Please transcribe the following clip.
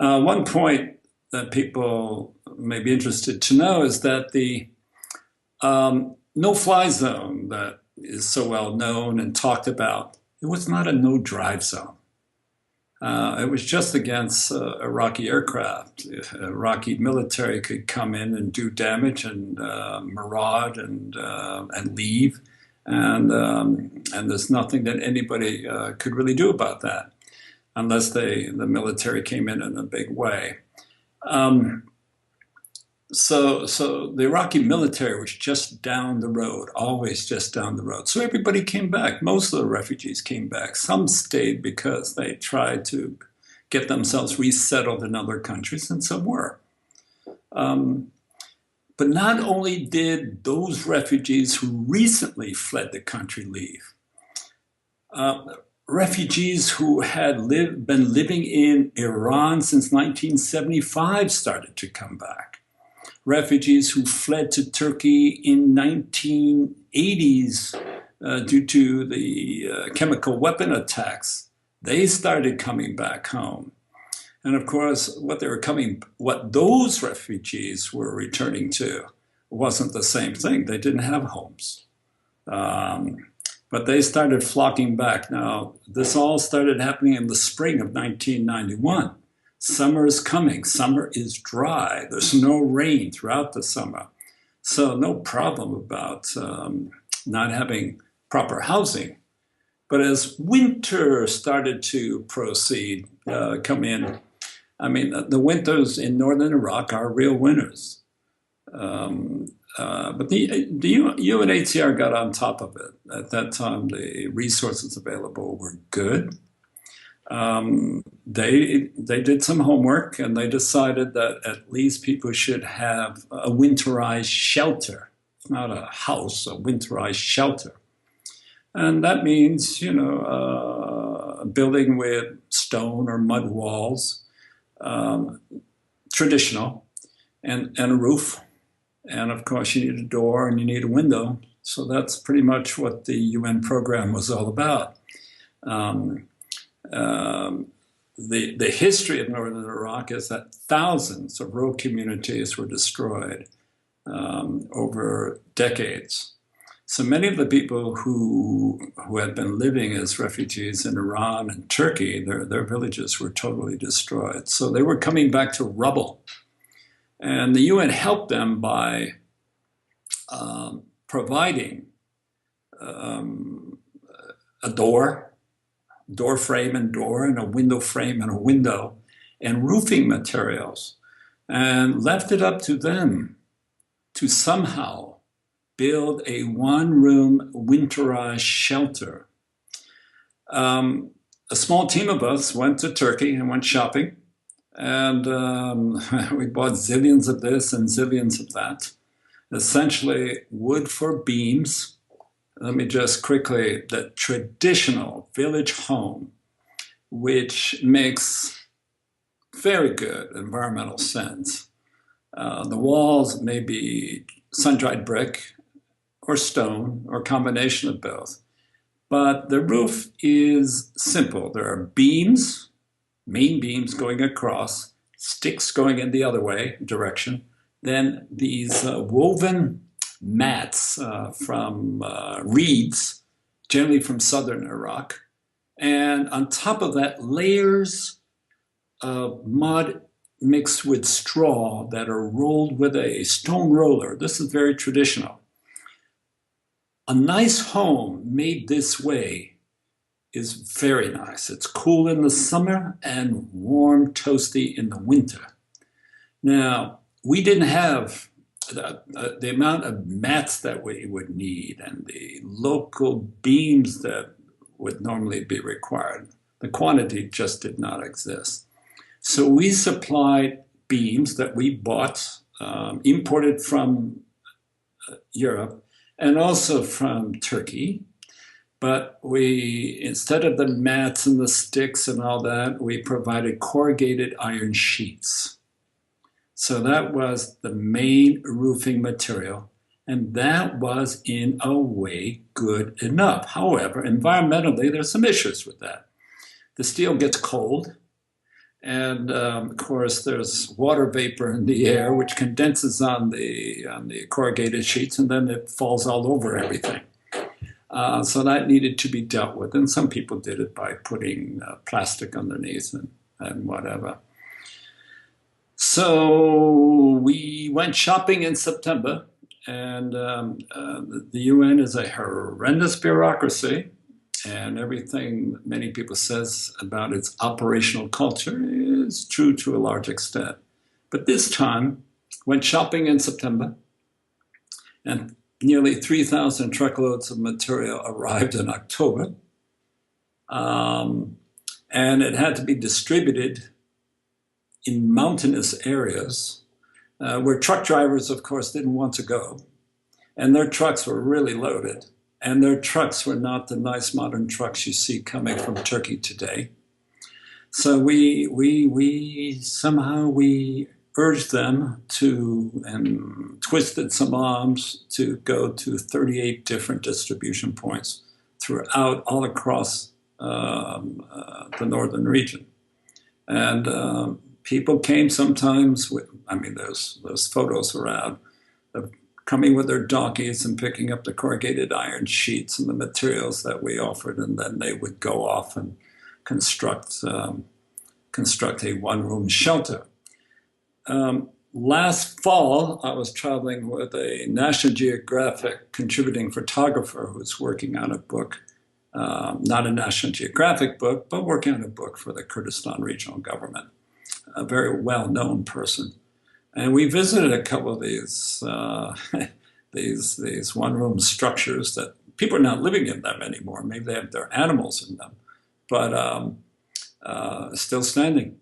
One point that people may be interested to know is that the no-fly zone that is so well known and talked about, it was not a no-drive zone. It was just against Iraqi aircraft. If Iraqi military could come in and do damage and maraud and leave, and there's nothing that anybody could really do about that, unless the military came in a big way. So the Iraqi military was just down the road, always just down the road. So everybody came back. Most of the refugees came back. Some stayed because they tried to get themselves resettled in other countries, and some were. But not only did those refugees who recently fled the country leave, refugees who had been living in Iran since 1975 started to come back. Refugees who fled to Turkey in 1980s due to the chemical weapon attacks, they started coming back home. And of course, what those refugees were returning to wasn't the same thing. They didn't have homes. But they started flocking back. Now, this all started happening in the spring of 1991. Summer is coming. Summer is dry. There's no rain throughout the summer. So no problem about not having proper housing. But as winter started to proceed, come in, I mean, the winters in northern Iraq are real winters. But the UNHCR got on top of it. At that time, the resources available were good. They did some homework, and they decided that at least people should have a winterized shelter. It's not a house, a winterized shelter. And that means, a building with stone or mud walls, traditional, and a roof. And of course, you need a door and you need a window. So that's pretty much what the UN program was all about. The history of northern Iraq is that thousands of rural communities were destroyed over decades. So many of the people who had been living as refugees in Iran and Turkey, their villages were totally destroyed. So they were coming back to rubble. And the UN helped them by providing a door frame and door, and a window frame and a window, and roofing materials, and left it up to them to somehow build a one-room winterized shelter. A small team of us went to Turkey and went shopping, and we bought zillions of this and zillions of that. Essentially, wood for beams. Let me just quickly, the traditional village home, which makes very good environmental sense. The walls may be sun-dried brick or stone or a combination of both. But the roof is simple. There are beams, main beams going across, sticks going in the other way, direction. Then these woven mats from reeds, generally from southern Iraq. And on top of that, layers of mud mixed with straw that are rolled with a stone roller. This is very traditional. A nice home made this way is very nice. It's cool in the summer and warm, toasty in the winter. Now, we didn't have the amount of mats that we would need and the local beams that would normally be required. The quantity just did not exist. So we supplied beams that we bought, imported from Europe and also from Turkey. But we, instead of the mats and the sticks and all that, we provided corrugated iron sheets. So that was the main roofing material, and that was in a way good enough. However, environmentally, there's some issues with that. The steel gets cold, And of course, there's water vapor in the air, which condenses on the corrugated sheets, and then it falls all over everything. So that needed to be dealt with, and some people did it by putting plastic underneath and whatever. So we went shopping in September, and the UN is a horrendous bureaucracy, and everything many people says about its operational culture is true to a large extent. But this time, went shopping in September, and nearly 3,000 truckloads of material arrived in October. And it had to be distributed in mountainous areas where truck drivers, of course, didn't want to go. And their trucks were really loaded. And their trucks were not the nice modern trucks you see coming from Turkey today. So we somehow urged them to, and twisted some arms to go to 38 different distribution points throughout, all across the northern region. And people came sometimes with, I mean, there's photos around of coming with their donkeys and picking up the corrugated iron sheets and the materials that we offered, and then they would go off and construct a one-room shelter. Last fall, I was traveling with a National Geographic contributing photographer who was working on a book, not a National Geographic book, but working on a book for the Kurdistan regional government, a very well-known person. And we visited a couple of these these one-room structures that people are not living in them anymore. Maybe they have their animals in them, but still standing.